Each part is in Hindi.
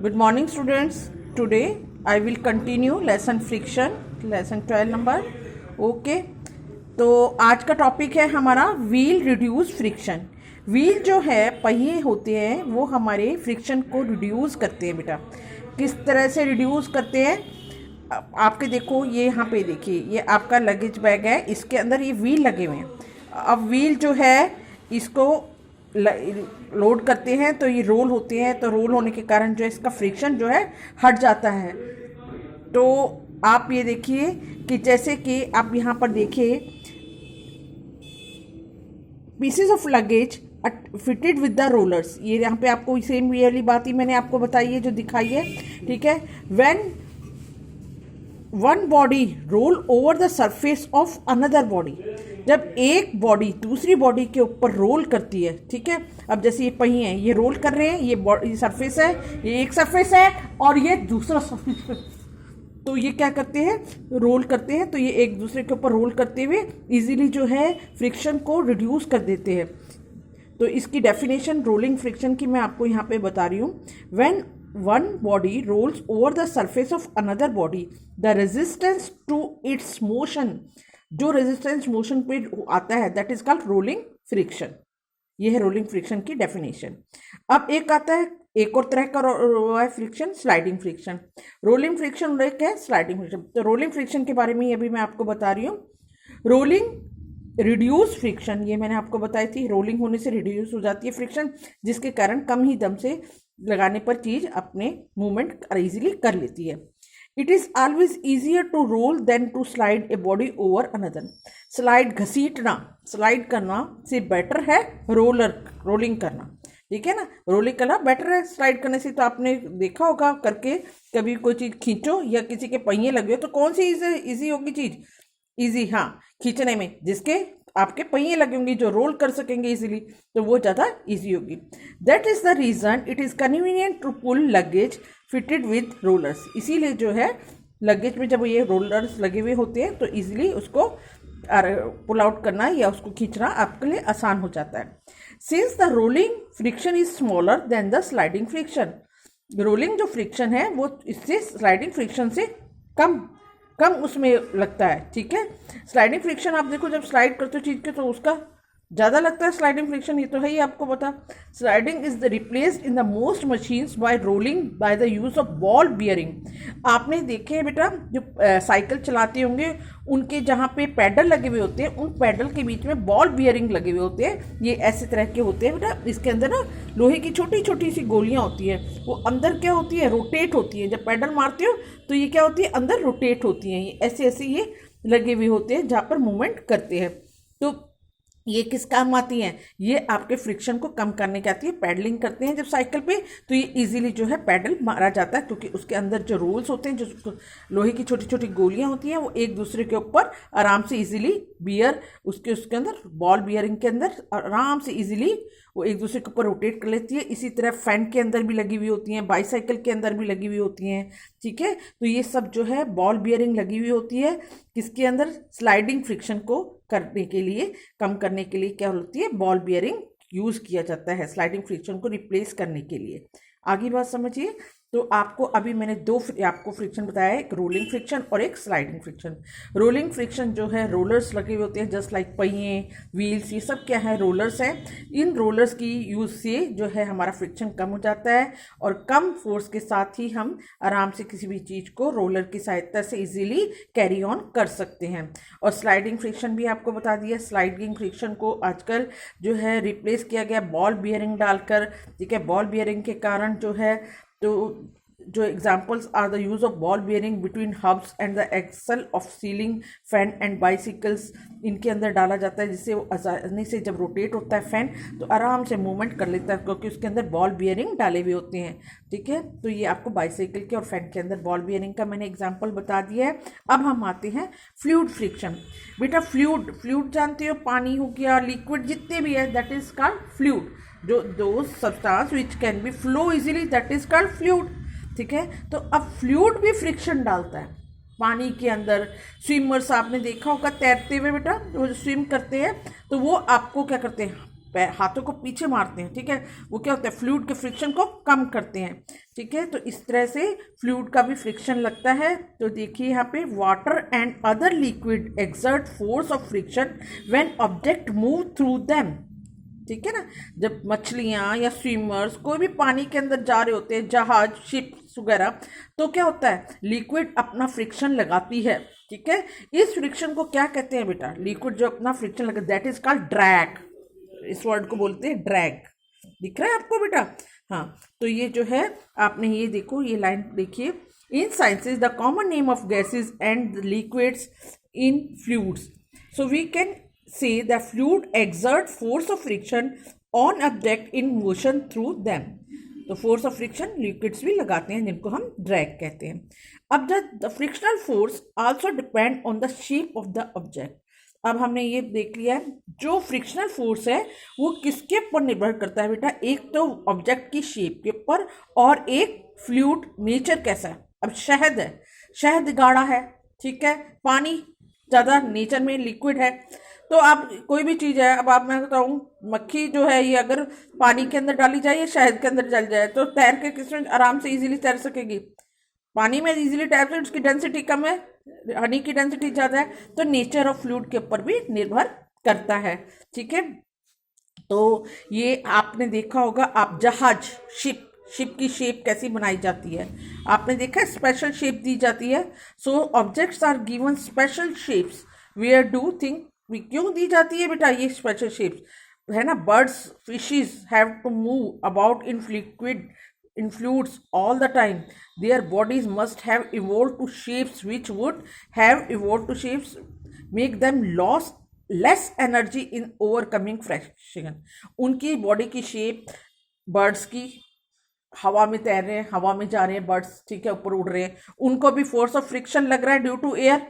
Good morning students. Today I will continue lesson friction, lesson 12 number. Okay, तो आज का टॉपिक है हमारा व्हील रिड्यूस फ्रिक्शन. व्हील जो है पहिए होते हैं वो हमारे फ्रिक्शन को रिड्यूस करते हैं बेटा. किस तरह से रिड्यूस करते हैं? आपके देखो ये यहाँ पे देखिए, ये आपका लगेज बैग है, इसके अंदर ये व्हील लगे हुए हैं. अब व्हील जो है इसको लोड करते हैं तो ये रोल होते हैं, तो रोल होने के कारण जो है इसका फ्रिक्शन जो है हट जाता है. तो आप ये देखिए कि जैसे कि आप यहाँ पर देखिए pieces of luggage fitted with the rollers. ये यहाँ पे आपको सेम ये वाली बात ही मैंने आपको बताई है जो दिखाई है. ठीक है, when one body roll over the surface of another body, जब एक बॉडी दूसरी बॉडी के ऊपर रोल करती है. ठीक है, अब जैसे ये पहिए हैं, ये रोल कर रहे हैं, ये सरफेस है, ये एक सरफेस है और ये दूसरा सरफेस है. तो ये क्या करते हैं, रोल करते हैं, तो ये एक दूसरे के ऊपर रोल करते हुए इजीली जो है फ्रिक्शन को रिड्यूस कर देते हैं. तो इसकी डेफिनेशन रोलिंग फ्रिक्शन की मैं आपको यहाँ पे बता रही हूँ. When one body rolls over the surface of another body, the resistance to its motion, जो रेजिस्टेंस मोशन पे आता है that is called rolling friction. ये है रोलिंग फ्रिक्शन की डेफिनेशन. अब एक आता है एक और तरह का है friction, sliding friction. Rolling friction एक है, स्लाइडिंग फ्रिक्शन. तो रोलिंग फ्रिक्शन के बारे में अभी मैं आपको बता रही हूँ. रोलिंग रिड्यूस फ्रिक्शन, ये मैंने आपको बताई थी, रोलिंग होने से रिड्यूस हो जाती है फ्रिक्शन, जिसके कारण कम ही दम से लगाने पर चीज अपने मूवमेंट इजीली कर लेती है. It is always easier to roll than to slide a body over another. Slide घसीटना, स्लाइड करना से बेटर है रोलिंग करना. ठीक है ना, रोलिंग करना बेटर है स्लाइड करने से. तो आपने देखा होगा करके, कभी कोई चीज़ खींचो या किसी के पहिए लगे हो तो कौन सी ईजी होगी चीज़? ईजी, हाँ, खींचने में. जिसके आपके पहिए लगे होंगे जो रोल कर सकेंगे इजीली, तो वो ज़्यादा इजी होगी. That is the reason it is convenient to pull luggage fitted with rollers. इसीलिए जो है लगेज में जब ये रोलर्स लगे हुए होते हैं तो इजीली उसको पुल आउट करना या उसको खींचना आपके लिए आसान हो जाता है. Since the rolling friction is smaller than the sliding friction, rolling जो फ्रिक्शन है वो इससे स्लाइडिंग फ्रिक्शन से कम उसमें लगता है. ठीक है, स्लाइडिंग फ्रिक्शन आप देखो जब स्लाइड करते हो चीज़ के तो उसका ज़्यादा लगता है स्लाइडिंग फ्रिक्शन, ये तो है ही आपको पता. Sliding is the replaced in the most machines bye rolling by the use of ball bearing. आपने देखे हैं बेटा जो साइकिल चलाते होंगे उनके जहाँ पे पैडल लगे हुए होते हैं, उन पैडल के बीच में बॉल बियरिंग लगे हुए होते हैं. ये ऐसे तरह के होते हैं बेटा. इसके अंदर ना लोहे की छोटी छोटी सी गोलियाँ होती हैं, वो अंदर क्या होती है, रोटेट होती है. जब पैडल मारते हो तो ये क्या होती है, अंदर रोटेट होती हैं. ये ऐसे ऐसे ये लगे हुए होते हैं जहाँ पर मूवमेंट करते हैं. तो ये किस काम आती हैं? ये आपके फ्रिक्शन को कम करने की आती है. पैडलिंग करते हैं जब साइकिल पे तो ये इजीली जो है पैडल मारा जाता है, क्योंकि उसके अंदर जो रोल्स होते हैं, जो लोहे की छोटी छोटी गोलियां होती हैं, वो एक दूसरे के ऊपर आराम से इजीली बियर उसके अंदर बॉल बियरिंग के अंदर आराम से इजीली वो एक दूसरे के ऊपर रोटेट कर लेती है. इसी तरह फैन के अंदर भी लगी हुई होती हैं, बाईसाइकिल के अंदर भी लगी हुई होती हैं. ठीक है, तो ये सब जो है बॉल बियरिंग लगी हुई होती है किसके अंदर, स्लाइडिंग फ्रिक्शन को करने के लिए, कम करने के लिए क्या होती है, बॉल बियरिंग यूज़ किया जाता है स्लाइडिंग फ्रिक्शन को रिप्लेस करने के लिए. आगे बात समझिए. तो आपको अभी मैंने आपको फ्रिक्शन बताया है, एक रोलिंग फ्रिक्शन और एक स्लाइडिंग फ्रिक्शन. रोलिंग फ्रिक्शन जो है रोलर्स लगे हुए होते हैं, जस्ट लाइक पहिए, व्हील्स, ये सब क्या है, रोलर्स हैं. इन रोलर्स की यूज़ से जो है हमारा फ्रिक्शन कम हो जाता है और कम फोर्स के साथ ही हम आराम से किसी भी चीज़ को रोलर की सहायता से इजीली कैरी ऑन कर सकते हैं. और स्लाइडिंग फ्रिक्शन भी आपको बता दिया. स्लाइडिंग फ्रिक्शन को आजकल जो है रिप्लेस किया गया बॉल बियरिंग डालकर. ठीक है, बॉल बियरिंग के कारण जो है, तो जो examples are the use of ball bearing between hubs and the axle of ceiling fan and bicycles. इनके अंदर डाला जाता है जिससे वो आसानी से जब रोटेट होता है फैन तो आराम से मूवमेंट कर लेता है, क्योंकि उसके अंदर बॉल बियरिंग डाले हुए होते हैं. ठीक है, तो ये आपको बाइसाइकिल के और फैन के अंदर बॉल बियरिंग का मैंने एग्जाम्पल बता दिया है. अब हम आते हैं फ्लूइड फ्रिक्शन. बेटा फ्लूइड जानते हो, पानी हो गया, लिक्विड जितने भी है, दैट इज कॉल्ड फ्लूइड. जो दो substance which can be flow easily, that is called fluid. ठीक है, तो अब फ्लूइड भी फ्रिक्शन डालता है पानी के अंदर. स्विमर्स आपने देखा होगा तैरते हुए बेटा, वो स्विम करते हैं तो वो आपको क्या करते हैं, हाथों को पीछे मारते हैं, ठीक है, वो क्या होता है फ्लूइड के फ्रिक्शन को कम करते हैं, ठीक है, तो इस तरह से फ्लूइड का भी फ्रिक्शन लगता है। तो देखिए यहाँ पे water and other liquid exert force of friction when object move through them. ठीक है ना, जब मछलियाँ या स्विमर्स कोई भी पानी के अंदर जा रहे होते हैं, जहाज, शिप्स वगैरह, तो क्या होता है, लिक्विड अपना फ्रिक्शन लगाती है। ठीक है, इस फ्रिक्शन को क्या कहते हैं बेटा, लिक्विड जो अपना फ्रिक्शन लगा, दैट इज कॉल्ड ड्रैग। इस वर्ड को बोलते हैं ड्रैग। दिख रहा है आपको बेटा? हाँ, तो ये जो है आपने ये देखो, ये लाइन देखिए, in sciences the common name of gases and liquids in fluids, so we can say the fluid exert force of friction on object in motion through them। तो फोर्स ऑफ फ्रिक्शन लिक्विड्स भी लगाते हैं, जिनको हम ड्रैग कहते हैं। अब the frictional force also depend on the shape of the object. अब हमने ये देख लिया है, जो फ्रिक्शनल फोर्स है वो किसके ऊपर निर्भर करता है बेटा, एक तो ऑब्जेक्ट की शेप के ऊपर, और एक फ्लूइड नेचर कैसा है। अब शहद है, शहद गाढ़ा है, ठीक है, पानी ज़्यादा नेचर में लिक्विड है। तो आप कोई भी चीज़ है, अब आप, मैं बताऊँ, मक्खी जो है ये अगर पानी के अंदर डाली जाए या शहद के अंदर डाली जाए तो तैर के किसमें आराम से इजीली तैर सकेगी? पानी में इजीली तैर सकती, उसकी डेंसिटी कम है, हनी की डेंसिटी ज़्यादा है। तो नेचर ऑफ फ्लूइड के ऊपर भी निर्भर करता है। ठीक है, तो ये आपने देखा होगा, आप जहाज, शिप की शेप कैसी बनाई जाती है आपने देखा है, स्पेशल शेप दी जाती है। So objects are given special shapes where do think, क्यों दी जाती है बेटा ये स्पेशल शेप्स, है ना? Birds, fishes have to move about in liquid, in fluids all the time. Their bodies must have evolved to shapes which would have evolved to shapes make them less energy in overcoming friction। उनकी बॉडी की शेप, बर्ड्स की, हवा में तैर रहे हैं, हवा में जा रहे हैं बर्ड्स, ठीक है, ऊपर उड़ रहे हैं, उनको भी फोर्स ऑफ फ्रिक्शन लग रहा है ड्यू टू एयर।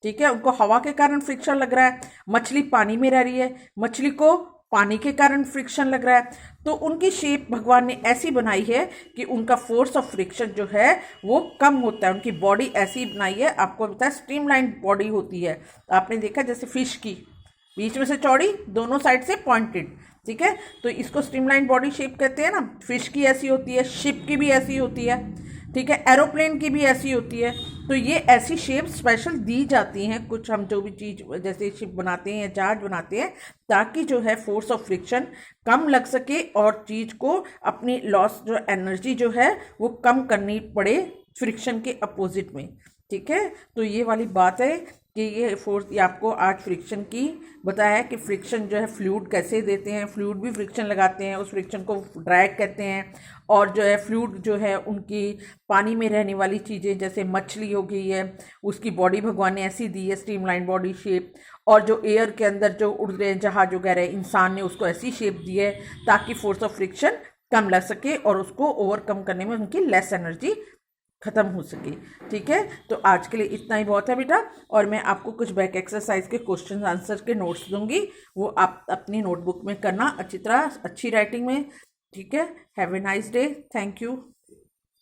ठीक है, उनको हवा के कारण फ्रिक्शन लग रहा है। मछली पानी में रह रही है, मछली को पानी के कारण फ्रिक्शन लग रहा है। तो उनकी शेप भगवान ने ऐसी बनाई है कि उनका फोर्स ऑफ फ्रिक्शन जो है वो कम होता है। उनकी बॉडी ऐसी बनाई है, आपको पता है स्ट्रीमलाइन बॉडी होती है। आपने देखा जैसे फिश की, बीच में से चौड़ी, दोनों साइड से पॉइंटेड। ठीक है, तो इसको स्ट्रीमलाइन बॉडी शेप कहते हैं ना। फिश की ऐसी होती है, शिप की भी ऐसी होती है, ठीक है, एरोप्लेन की भी ऐसी होती है। तो ये ऐसी शेप स्पेशल दी जाती हैं कुछ, हम जो भी चीज़ जैसे शिप बनाते हैं या जहाज बनाते हैं, ताकि जो है फोर्स ऑफ फ्रिक्शन कम लग सके और चीज़ को अपनी लॉस जो एनर्जी जो है वो कम करनी पड़े फ्रिक्शन के अपोजिट में। ठीक है, तो ये वाली बात है कि ये फोर्स, ये आपको आज फ्रिक्शन की बताया है कि फ्रिक्शन जो है फ्लूइड कैसे देते हैं, फ्लूइड भी फ्रिक्शन लगाते हैं, उस फ्रिक्शन को ड्रैग कहते हैं। और जो है फ्लूइड जो है उनकी पानी में रहने वाली चीज़ें, जैसे मछली हो गई है, उसकी बॉडी भगवान ने ऐसी दी है स्ट्रीमलाइन बॉडी शेप। और जो एयर के अंदर जो उड़ रहे हैं जहाज वगैरह, इंसान ने उसको ऐसी शेप दी है ताकि फोर्स ऑफ फ्रिक्शन कम लग सके और उसको ओवरकम करने में उनकी लेस एनर्जी ख़त्म हो सके। ठीक है, तो आज के लिए इतना ही बहुत है बेटा। और मैं आपको कुछ बैक एक्सरसाइज के क्वेश्चन आंसर के नोट्स दूंगी, वो आप अपनी नोटबुक में करना अच्छी तरह, अच्छी राइटिंग में। ठीक है, have a nice day, thank you.